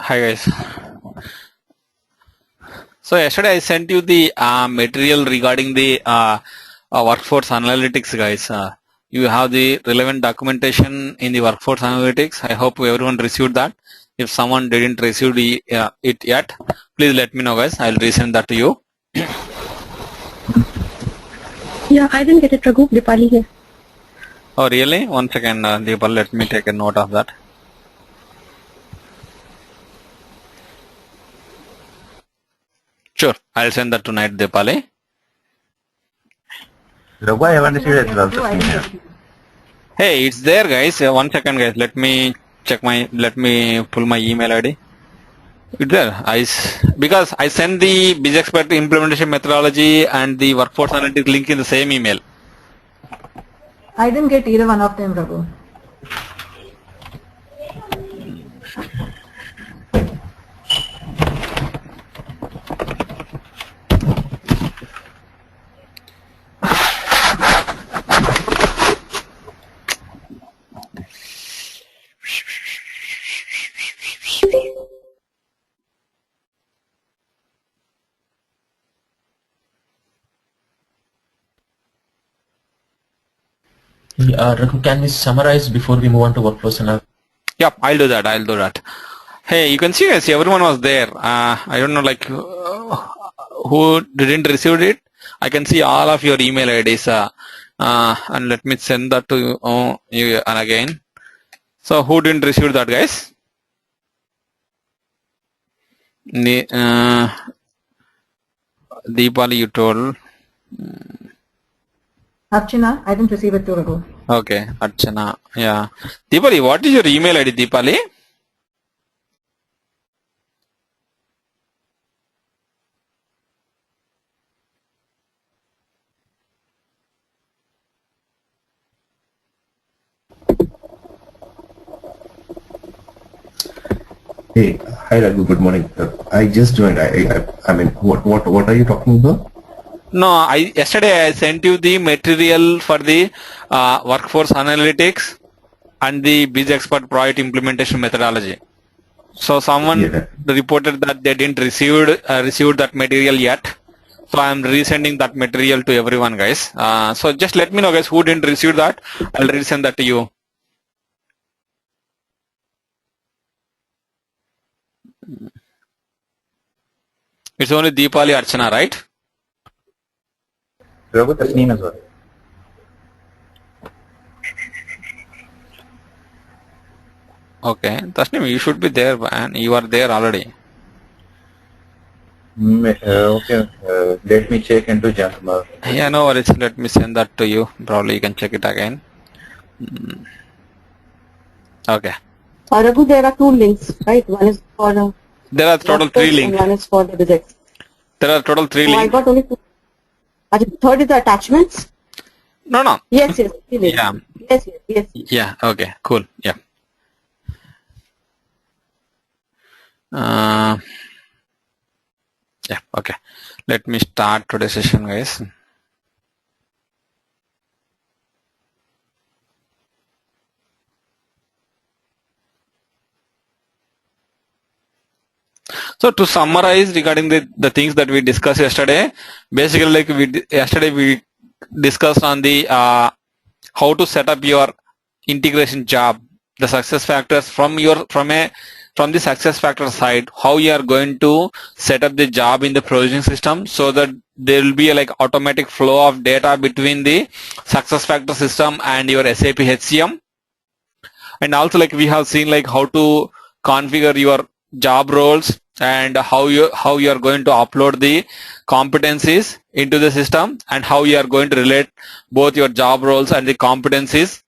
Hi guys. So yesterday I sent you the material regarding the workforce analytics, guys. You have the relevant documentation in the workforce analytics. I hope everyone received that. If someone didn't receive it yet, please let me know, guys. I'll resend that to you. Yeah, I didn't get it, Raghu. Dipali here. Oh, really? One second, Deepal. Let me take a note of that. Sure, I'll send that tonight, Deepali. Raghu, I haven't received it also. Hey, it's there, guys. One second, guys. Let me check my. Let me pull my email ID. It's there. Because I sent the Bizex implementation methodology and the workforce analytics link in the same email. I didn't get either one of them, Raghu. Raghu, can we summarize before we move on to workforce analysis? Yep, I'll do that. Hey, you can see, guys, everyone was there. I don't know, like, who didn't receive it. I can see all of your email IDs. And let me send that to you and again. So, who didn't receive that, guys? Deepali, you told. Archana, I didn't receive it too, Raghu. Okay, Archana. Yeah. Deepali, what is your email ID, Deepali? Hey, hi Raghu, good morning. I just joined. I mean, what are you talking about? No, yesterday I sent you the material for the workforce analytics and the Bizex project implementation methodology. So someone reported that they didn't receive that material yet. So I'm resending that material to everyone, guys. So just let me know, guys, who didn't receive that. I'll resend that to you. It's only Deepali Archana, right? Raghu, that's me as well. Okay, Tasnim, you should be there, and you are there already. Okay, let me check into junk mail. Yeah, no worries. Let me send that to you. Probably you can check it again. Okay. Raghu, there are two links, right? One is for There are total 3 links. and one is for the Bizex. There are total 3 So I links. got only two. Third is the attachments. No. Yes. 3 links. Yeah. Yes. Yeah. Okay. Cool. Yeah. Yeah. Okay. Let me start today's session, guys. So to summarize regarding the things that we discussed yesterday, basically like yesterday we discussed on the how to set up your integration job, the success factors from the success factor side, how you are going to set up the job in the provisioning system so that there will be a like automatic flow of data between the success factor system and your SAP HCM. And also like we have seen like how to configure your job roles and how you are going to upload the competencies into the system and how you are going to relate both your job roles and the competencies.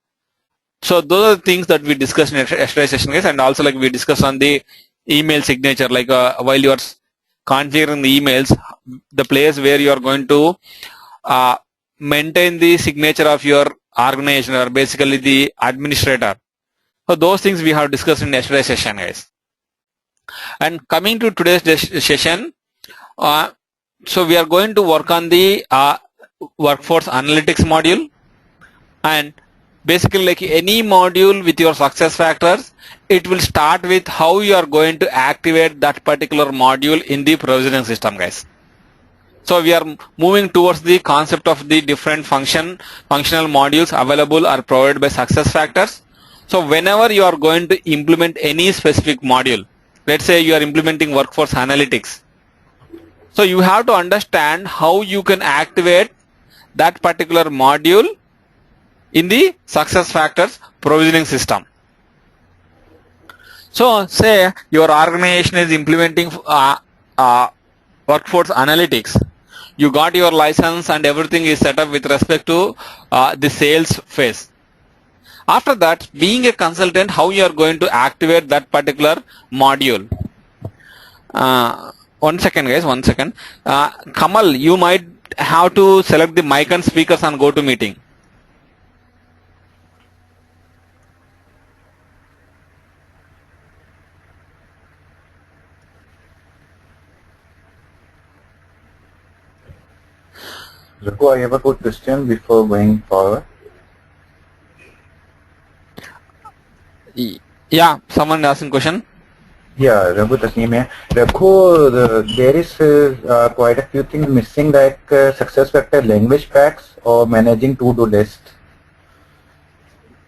So those are the things that we discussed in yesterday's session, guys. And also like we discussed on the email signature, like while you are configuring the emails, the place where you are going to maintain the signature of your organization or basically the administrator. So those things we have discussed in yesterday's session, guys. And coming to today's session, so we are going to work on the workforce analytics module, and basically like any module with your success factors, it will start with how you are going to activate that particular module in the provisioning system, guys. So we are moving towards the concept of the different functional modules available or provided by success factors. So whenever you are going to implement any specific module, let's say you are implementing workforce analytics, so you have to understand how you can activate that particular module in the success factors provisioning system. So say your organization is implementing workforce analytics. You got your license and everything is set up with respect to the sales phase. After that, being a consultant, how you are going to activate that particular module? One second, guys. One second. Kamal, you might have to select the mic and speakers on GoToMeeting. Raghu, I have a good question before going forward. Yeah, someone asking question. Yeah, Raghu Tasim here. Raghu, there is quite a few things missing, like success factor language packs or managing to-do list.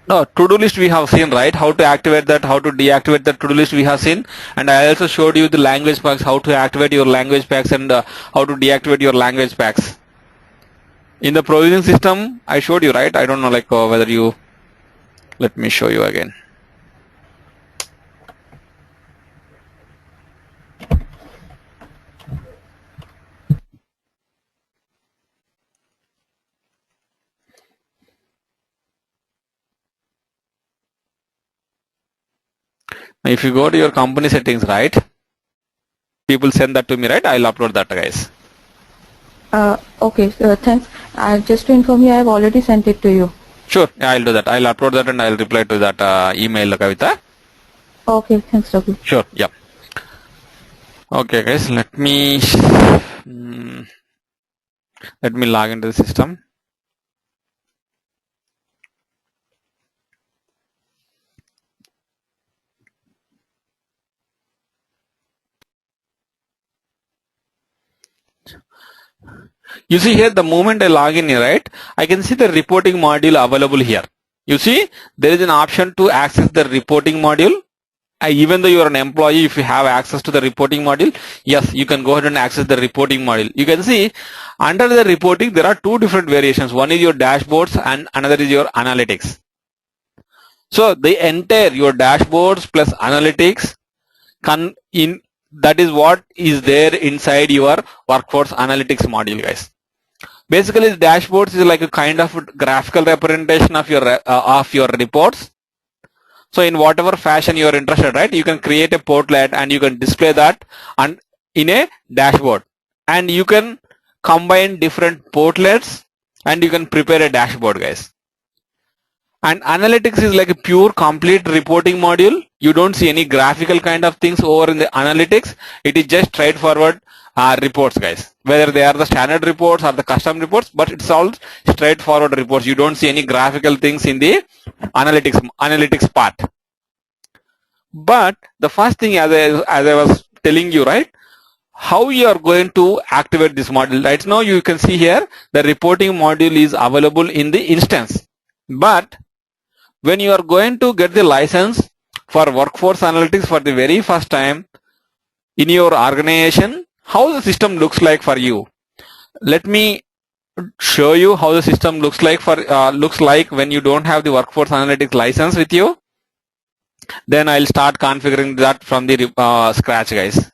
No, to-do list we have seen, right? How to activate that, how to deactivate the to-do list we have seen. And I also showed you the language packs, how to activate your language packs and how to deactivate your language packs. In the provisioning system, I showed you, right? I don't know like whether you, let me show you again. If you go to your company settings, right? People send that to me, right? I'll upload that, guys. Okay, thanks. Just to inform you, I have already sent it to you. Sure, yeah, I'll do that. I'll upload that and I'll reply to that email, Kavita. Okay, thanks, Raghu. Sure, yeah. Okay, guys, let me log into the system. You see here, the moment I log in here, right, I can see the reporting module available here. You see, there is an option to access the reporting module. Even though you are an employee, if you have access to the reporting module, yes, you can go ahead and access the reporting module. You can see under the reporting, there are two different variations. One is your dashboards and another is your analytics. So the entire, your dashboards plus analytics, that is what is there inside your workforce analytics module, guys. Basically, the dashboards is like a kind of graphical representation of your reports. So in whatever fashion you are interested, right, you can create a portlet and you can display that and in a dashboard, and you can combine different portlets and you can prepare a dashboard, guys. And analytics is like a pure complete reporting module. You don't see any graphical kind of things over in the analytics. It is just straightforward reports, guys, whether they are the standard reports or the custom reports, but it's all straightforward reports. You don't see any graphical things in the analytics part. But the first thing, as I was telling you, right, how you are going to activate this module. Right now you can see here the reporting module is available in the instance, but when you are going to get the license for workforce analytics for the very first time in your organization, how the system looks like for you. Let me show you how the system looks like when you don't have the workforce analytics license with you. Then I'll start configuring that from the scratch, guys.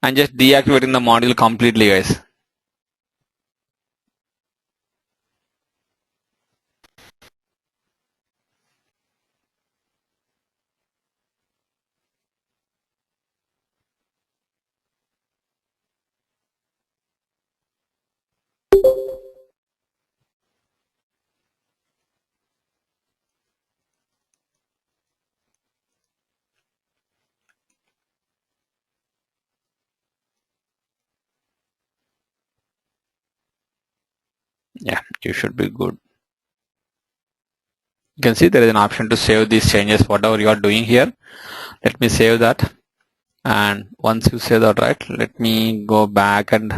I'm just deactivating the module completely, guys. you should be good. You can see there is an option to save these changes, whatever you are doing here. Let me save that. And once you save that, right, let me go back and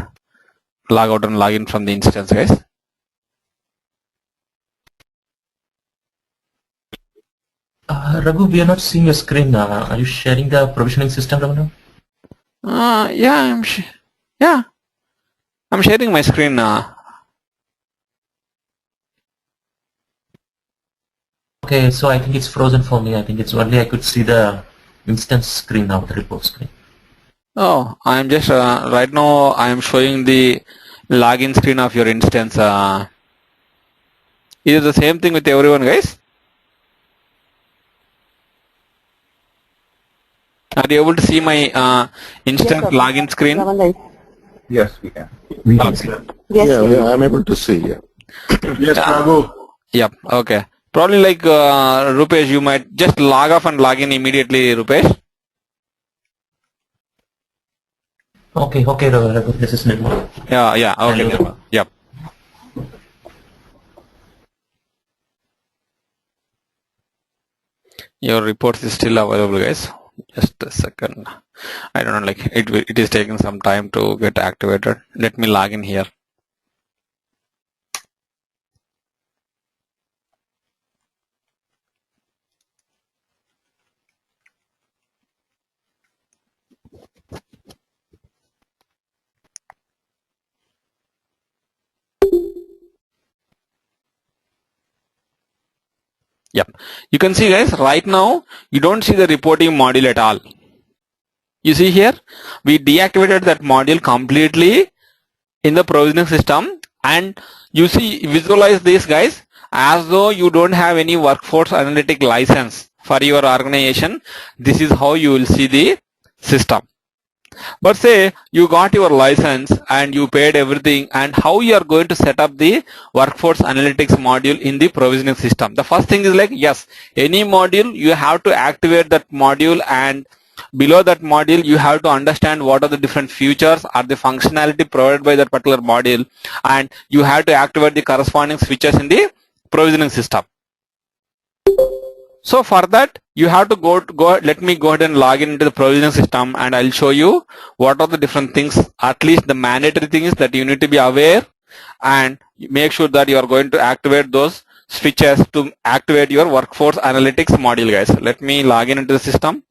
log out and log in from the instance, guys. Raghu, we are not seeing your screen. Are you sharing the provisioning system, Raghu? Yeah, I'm sharing my screen now. Okay, so I think it's frozen for me. I think it's only I could see the instance screen now, the report screen. Oh, I'm just right now I am showing the login screen of your instance. Is it the same thing with everyone, guys? Are you able to see my instance login screen? Yes, we can. I'm able to see. Yeah. Yes, Raghu. Yep. Okay. Probably like Rupesh, you might just log off and log in immediately, Rupesh. Okay, Raghu, this is Nirmal. Yeah. Okay. Hello. Yep. Your report is still available, guys. Just a second. I don't know, like it is taking some time to get activated. Let me log in here. Yep. You can see, guys, right now you don't see the reporting module at all. You see here, we deactivated that module completely in the provisioning system, and you see, visualize this, guys, as though you don't have any workforce analytic license for your organization. This is how you will see the system. But say you got your license and you paid everything, and how you are going to set up the workforce analytics module in the provisioning system. The first thing is like, yes, any module you have to activate that module, and below that module you have to understand what are the different features or the functionality provided by that particular module, and you have to activate the corresponding switches in the provisioning system. So for that, you have to go. Let me go ahead and log in into the provisioning system, and I'll show you what are the different things, at least the mandatory things that you need to be aware, and make sure that you are going to activate those switches to activate your workforce analytics module, guys. Let me log in into the system.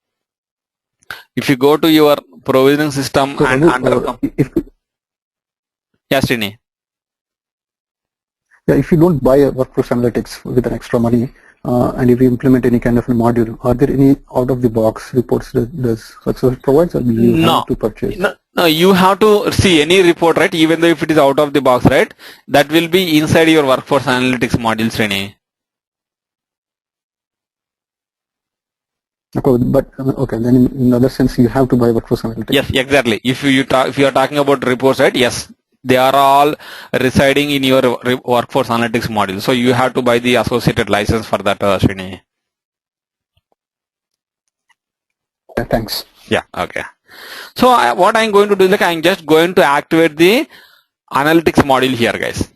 If you go to your provisioning system and under yes, Srini. Yeah, if you don't buy a workforce analytics with an extra money, and if you implement any kind of a module, are there any out-of-the-box reports that does Success provides, or do you have to purchase? No, you have to see any report, right? Even though if it is out of the box, right? That will be inside your workforce analytics module, Srini. Okay, but okay, then in other sense, you have to buy workforce analytics. Yes, exactly. If you are talking about reports, right? Yes, they are all residing in your workforce analytics module. So you have to buy the associated license for that, Srini. Yeah, thanks. Yeah. Okay. So what I'm going to do is like I'm just going to activate the analytics module here, guys.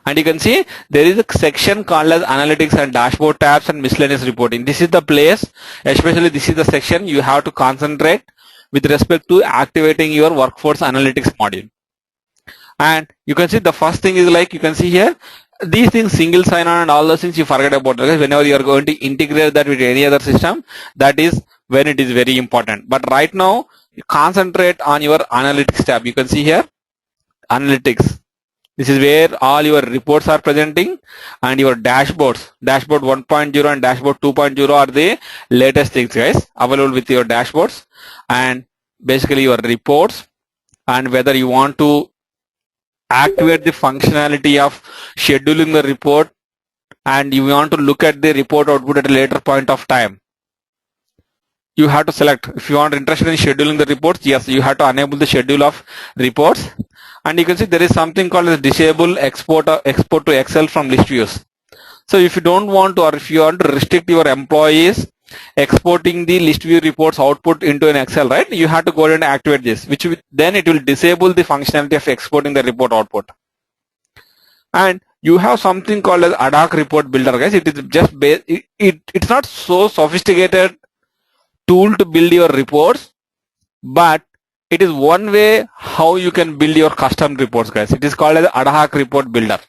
And you can see there is a section called as analytics and dashboard tabs and miscellaneous reporting. This is the place, especially this is the section you have to concentrate with respect to activating your workforce analytics module. And you can see the first thing is like, you can see here, these things, single sign-on and all those things you forget about. Because whenever you are going to integrate that with any other system, that is when it is very important. But right now, you concentrate on your analytics tab. You can see here, analytics. This is where all your reports are presenting, and your dashboards, dashboard 1.0 and dashboard 2.0 are the latest things, guys, available with your dashboards, and basically your reports, and whether you want to activate the functionality of scheduling the report, and you want to look at the report output at a later point of time. You have to select. If you are interested in scheduling the reports, yes, you have to enable the schedule of reports. And you can see there is something called as disable export to Excel from list views. So if you don't want to, or if you want to restrict your employees exporting the list view reports output into an Excel, right? You have to go ahead and activate this, which then it will disable the functionality of exporting the report output. And you have something called as ad hoc report builder, guys. It is just it's not so sophisticated tool to build your reports, but it is one way how you can build your custom reports, guys. It is called as ad hoc report builder.